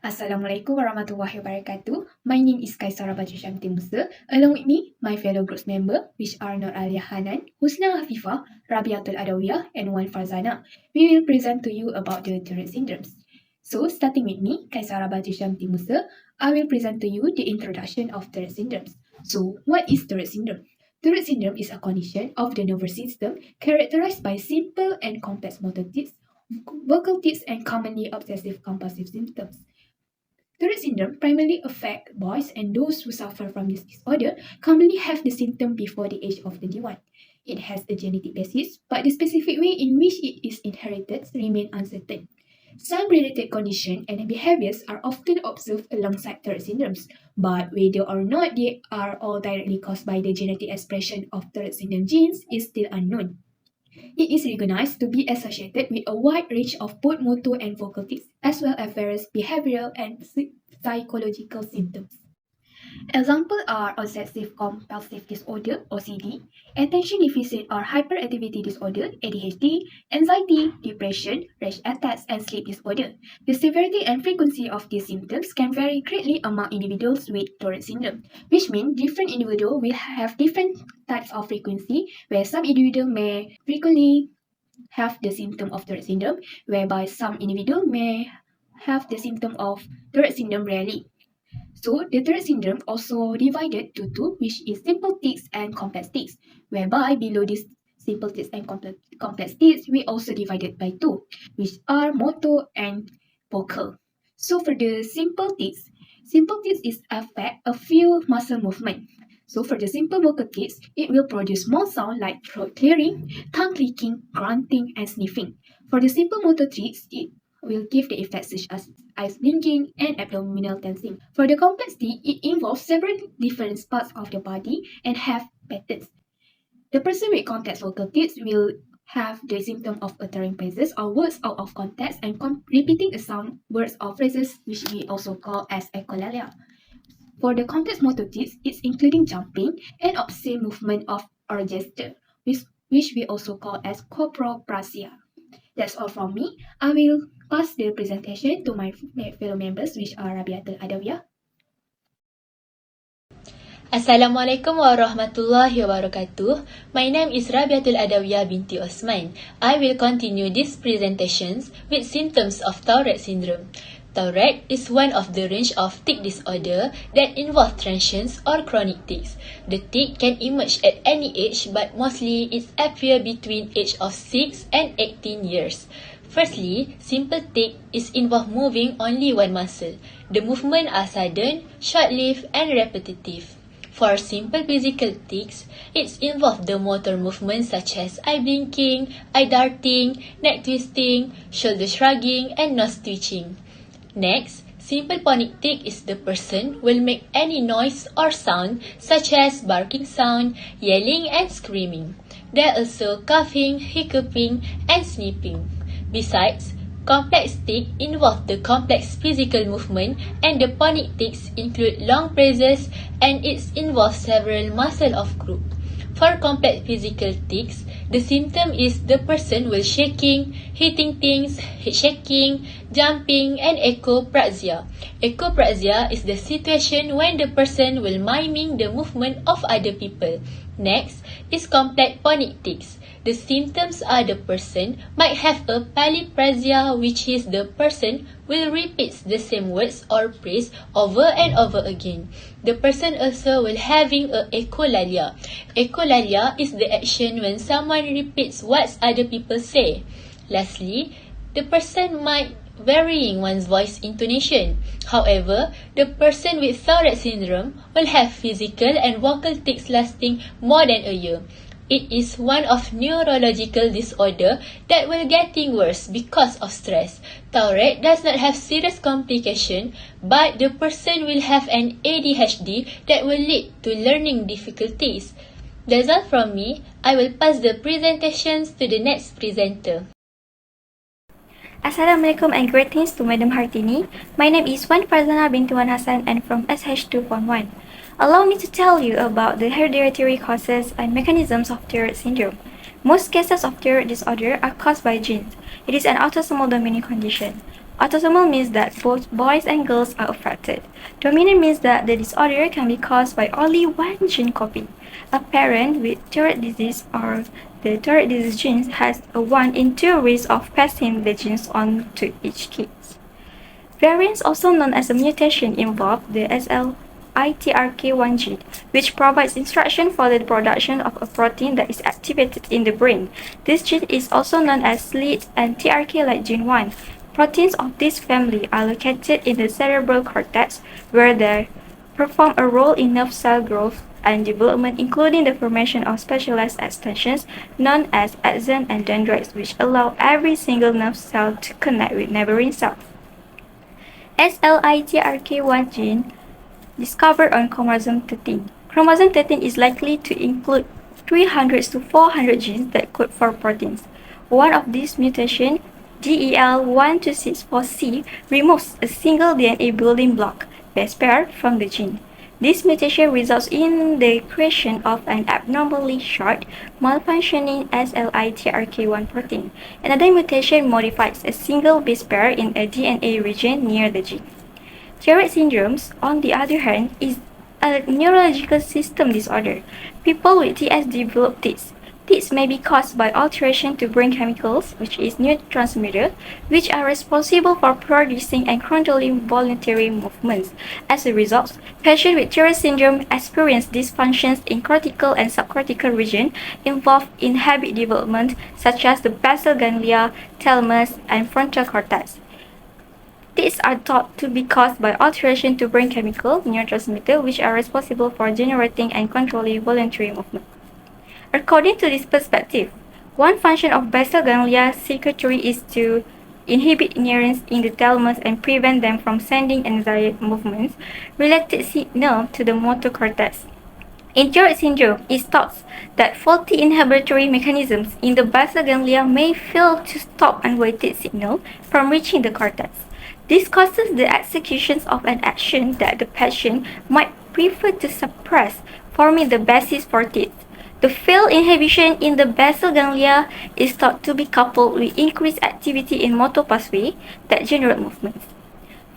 Assalamualaikum warahmatullahi wabarakatuh. My name is Kaisara Baju Syamti Musa. Along with me, my fellow group member, which are Nur Alia Hanan, Husna Hafifah, Rabiatul Adawiyah, and Wan Farzana. We will present to you about the Tourette syndromes. So, starting with me, Kaisara Baju Syamti Musa, I will present to you the introduction of Tourette syndromes. So, what is Tourette syndrome? Tourette syndrome is a condition of the nervous system characterized by simple and complex motor tics, vocal tics, and commonly obsessive compulsive symptoms. Tourette syndrome primarily affects boys, and those who suffer from this disorder commonly have the symptom before the age of 21. It has a genetic basis, but the specific way in which it is inherited remain uncertain. Some related conditions and behaviors are often observed alongside Tourette syndromes, but whether or not they are all directly caused by the genetic expression of Tourette syndrome genes is still unknown. It is recognized to be associated with a wide range of both motor and vocal tics, as well as various behavioral and psychological symptoms. Examples are obsessive compulsive disorder (OCD), attention deficit or hyperactivity disorder (ADHD), anxiety, depression, rash attacks, and sleep disorder. The severity and frequency of these symptoms can vary greatly among individuals with Tourette syndrome, which means different individuals will have different types of frequency, where some individuals may frequently have the symptom of Tourette syndrome, whereby some individuals may have the symptom of Tourette syndrome rarely. So, the Tourette syndrome also divided to two, which is simple tics and complex tics, whereby below this simple tics and complex tics, we also divided by two, which are motor and vocal. So, for the simple tics is affect a few muscle movement. So, for the simple vocal tics, it will produce more sound like throat clearing, tongue clicking, grunting, and sniffing. For the simple motor tics, it will give the effects such as eyes blinking and abdominal tensing. For the complex tic, it involves several different parts of the body and have patterns. The person with complex vocal tics will have the symptom of uttering phrases or words out of context and repeating a sound, words or phrases, which we also call as echolalia. For the complex motor tics, it's including jumping and obscene movement of or gesture, which we also call as coproprasia. That's all from me. I will pass the presentation to my fellow members, which are Rabiatul Adawiyah. Assalamualaikum warahmatullahi wabarakatuh. My name is Rabiatul Adawiyah binti Osman. I will continue these presentations with symptoms of Tourette syndrome. Tourette is one of the range of tic disorder that involve transients or chronic tics. The tic can emerge at any age, but mostly it appears between age of 6 and 18 years. Firstly, simple tic is involve moving only one muscle. The movements are sudden, short-lived, and repetitive. For simple physical tics, it involves the motor movements such as eye blinking, eye darting, neck twisting, shoulder shrugging, and nose twitching. Next, simple phonic tic is the person will make any noise or sound such as barking sound, yelling, and screaming. There are also coughing, hiccuping, and sniffing. Besides, complex tic involve the complex physical movement, and the phonic tics include long phrases and it involves several muscle of group. For complex physical tics, the symptom is the person will shaking, hitting things, head shaking, jumping, and echoprasia. Echoprasia is the situation when the person will miming the movement of other people. Next is complex phonic tics. The symptoms are the person might have a polyphrasia, which is the person will repeat the same words or phrase over and over again. The person also will having a echolalia. Echolalia is the action when someone repeats what other people say. Lastly, the person might varying one's voice intonation. However, the person with Tourette syndrome will have physical and vocal tics lasting more than a year. It is one of neurological disorder that will getting worse because of stress. Tourette does not have serious complication, but the person will have an ADHD that will lead to learning difficulties. That's all from me. I will pass the presentations to the next presenter. Assalamualaikum and greetings to Madam Hartini. My name is Wan Farzana binti Wan Hassan and from SH2.1. Allow me to tell you about the hereditary causes and mechanisms of Tourette syndrome. Most cases of Tourette disorder are caused by genes. It is an autosomal dominant condition. Autosomal means that both boys and girls are affected. Dominant means that the disorder can be caused by only one gene copy. A parent with Tourette disease or the Tourette disease genes has a 1 in 2 risk of passing the genes on to each kid. Variants, also known as a mutation, involve the SLITRK1 gene, which provides instruction for the production of a protein that is activated in the brain. This gene is also known as SLEET and TRK-like gene 1. Proteins of this family are located in the cerebral cortex, where they perform a role in nerve cell growth and development, including the formation of specialized extensions known as axons and dendrites, which allow every single nerve cell to connect with neighboring cells. SLITRK1 gene discovered on chromosome 13. Chromosome 13 is likely to include 300 to 400 genes that code for proteins. One of these mutations, DEL1264C, removes a single DNA building block, base pair, from the gene. This mutation results in the creation of an abnormally short, malfunctioning SLITRK1 protein. Another mutation modifies a single base pair in a DNA region near the gene. Tourette syndrome, on the other hand, is a neurological system disorder. People with TS develop tics. Tics may be caused by alteration to brain chemicals, which is neurotransmitter, which are responsible for producing and controlling voluntary movements. As a result, patients with Tourette syndrome experience dysfunctions in cortical and subcortical regions involved in habit development, such as the basal ganglia, thalamus, and frontal cortex. These are thought to be caused by alteration to brain chemical neurotransmitter, which are responsible for generating and controlling voluntary movement. According to this perspective, one function of basal ganglia circuitry is to inhibit neurons in the thalamus and prevent them from sending anxiety movements related signal to the motor cortex. In Tourette syndrome, it thought that faulty inhibitory mechanisms in the basal ganglia may fail to stop unweighted signal from reaching the cortex. This causes the execution of an action that the patient might prefer to suppress, forming the basis for tics. The failed inhibition in the basal ganglia is thought to be coupled with increased activity in motor pathway that generate movements.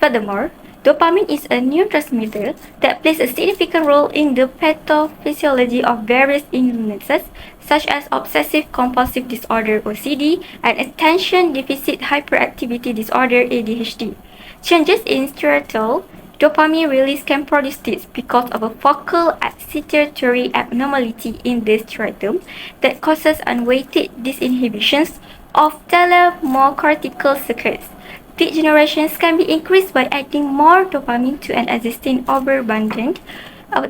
Furthermore, dopamine is a neurotransmitter that plays a significant role in the pathophysiology of various illnesses such as obsessive-compulsive disorder (OCD) and attention deficit hyperactivity disorder (ADHD). Changes in striatal dopamine release can produce tics because of a focal excitatory abnormality in the striatum that causes unweighted disinhibitions of thalamocortical circuits. Tic generations can be increased by adding more dopamine to an existing overabundant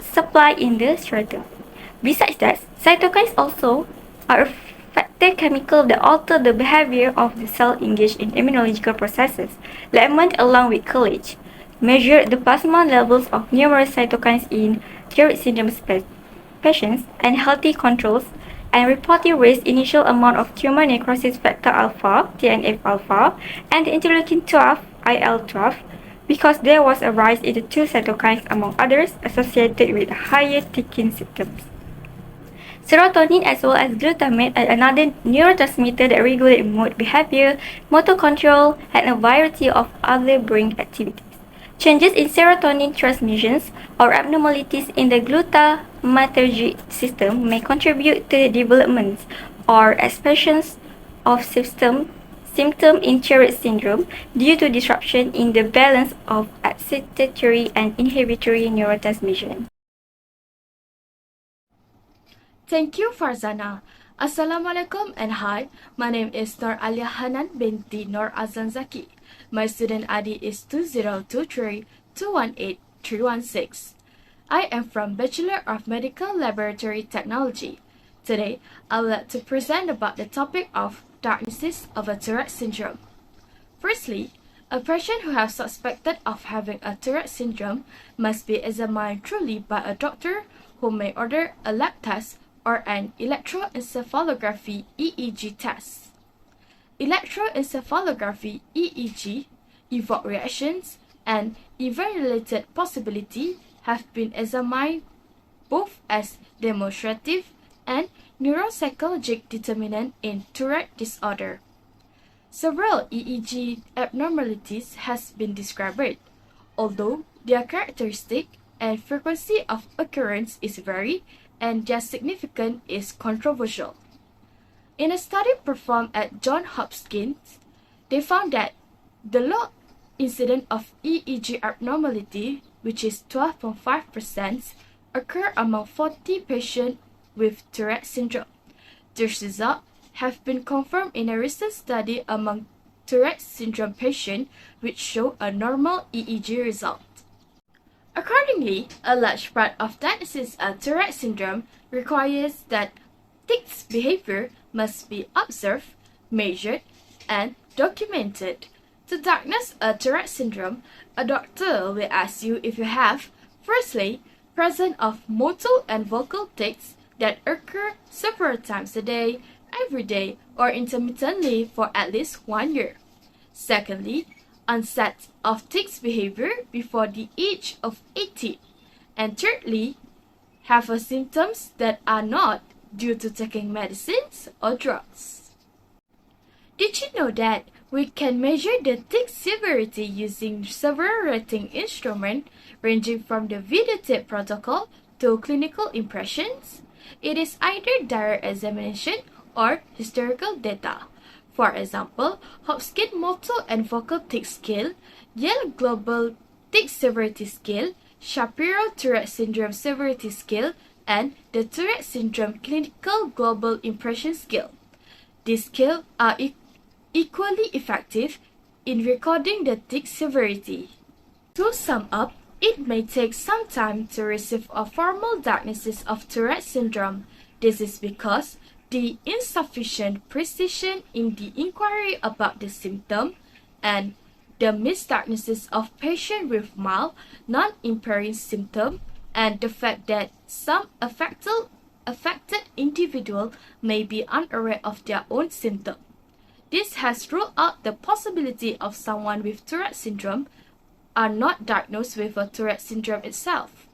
supply in the striatum. Besides that, cytokines also are a factor chemical that alter the behavior of the cell engaged in immunological processes. Lemon, along with Coolidge, measured the plasma levels of numerous cytokines in Tourette syndrome patients and healthy controls and reported raised initial amount of tumor necrosis factor alpha, TNF-alpha, and interleukin-12, IL-12, because there was a rise in the two cytokines among others associated with higher ticking symptoms. Serotonin as well as glutamate are another neurotransmitter that regulate mood, behavior, motor control, and a variety of other brain activities. Changes in serotonin transmissions or abnormalities in the glutamatergic system may contribute to the development or expressions of symptoms in Tourette syndrome due to disruption in the balance of excitatory and inhibitory neurotransmission. Thank you, Farzana. Assalamualaikum and hi, my name is Nur Alia Hanan binti Nur Azan Zaki. My student ID is 2023218316. I am from Bachelor of Medical Laboratory Technology. Today, I would like to present about the topic of diagnosis of a Tourette syndrome. Firstly, a patient who has suspected of having a Tourette syndrome must be examined thoroughly by a doctor who may order a lab test or an electroencephalography EEG test. Electroencephalography EEG, evoke reactions, and event-related possibility have been examined both as demonstrative and neuropsychologic determinant in Tourette disorder. Several EEG abnormalities has been described, although their characteristic and frequency of occurrence is varied and their significance is controversial. In a study performed at Johns Hopkins, they found that the low incidence of EEG abnormality, which is 12.5%, occur among 40 patients with Tourette syndrome. These results have been confirmed in a recent study among Tourette syndrome patients, which show a normal EEG result. Accordingly, a large part of diagnosis of Tourette syndrome requires that tics behavior must be observed, measured, and documented. To diagnose a Tourette syndrome, a doctor will ask you if you have, firstly, presence of motor and vocal tics that occur several times a day, every day, or intermittently for at least 1 year. Secondly, onset of tics behavior before the age of 18. And thirdly, have a symptoms that are not due to taking medicines or drugs. Did you know that we can measure the tic severity using several rating instruments ranging from the videotape protocol to clinical impressions? It is either direct examination or historical data. For example, Hopkins Motor and Vocal Tic Scale, Yale Global Tic Severity Scale, Shapiro Tourette Syndrome Severity Scale, and the Tourette Syndrome Clinical Global Impression Scale. These scales are equally effective in recording the tic severity. To sum up, it may take some time to receive a formal diagnosis of Tourette syndrome. This is because the insufficient precision in the inquiry about the symptom and the misdiagnosis of patients with mild, non-impairing symptoms, and the fact that some affected individuals may be unaware of their own symptoms. This has ruled out the possibility of someone with Tourette syndrome are not diagnosed with a Tourette syndrome itself.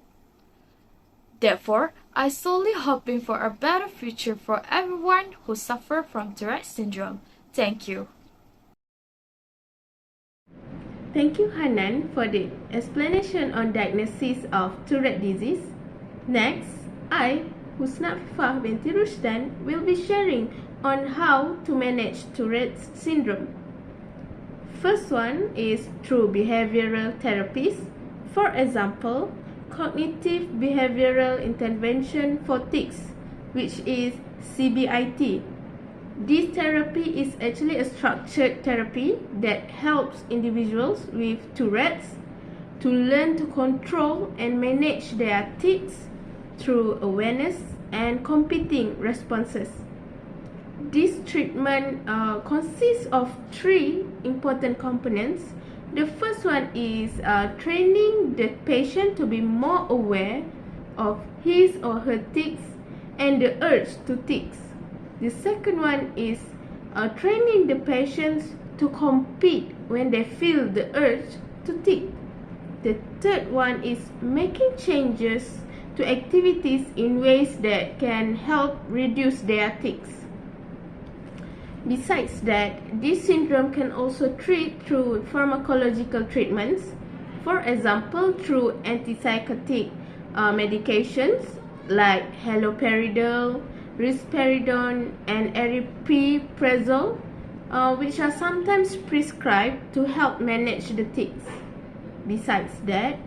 Therefore, I solely hoping for a better future for everyone who suffer from Tourette syndrome. Thank you. Thank you, Hanan, for the explanation on diagnosis of Tourette disease. Next, I, Husna Afifah binti Rusdan, will be sharing on how to manage Tourette syndrome. First one is through behavioral therapies. For example, cognitive behavioral intervention for tics, which is CBIT. This therapy is actually a structured therapy that helps individuals with Tourette's to learn to control and manage their tics through awareness and competing responses. This treatment consists of 3 important components. The first one is training the patient to be more aware of his or her tics and the urge to tics. The second one is training the patients to compete when they feel the urge to tic. The third one is making changes to activities in ways that can help reduce their tics. Besides that, this syndrome can also treat through pharmacological treatments, for example, through antipsychotic medications like haloperidol, risperidone, and aripiprazole, which are sometimes prescribed to help manage the tics. Besides that,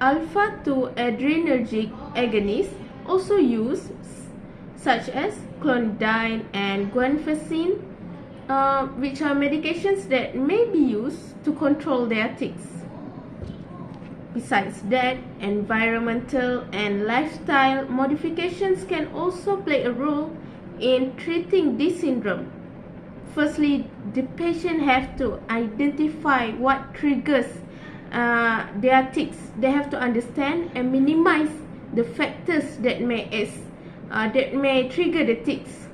alpha-2 adrenergic agonists also used, such as clonidine and guanfacine, which are medications that may be used to control their tics. Besides that, environmental and lifestyle modifications can also play a role in treating this syndrome. Firstly, the patient have to identify what triggers their tics. They have to understand and minimize the factors that may trigger the tics.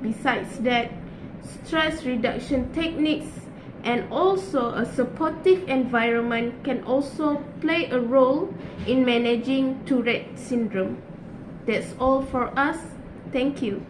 Besides that, stress reduction techniques and also a supportive environment can also play a role in managing Tourette syndrome. That's all for us. Thank you.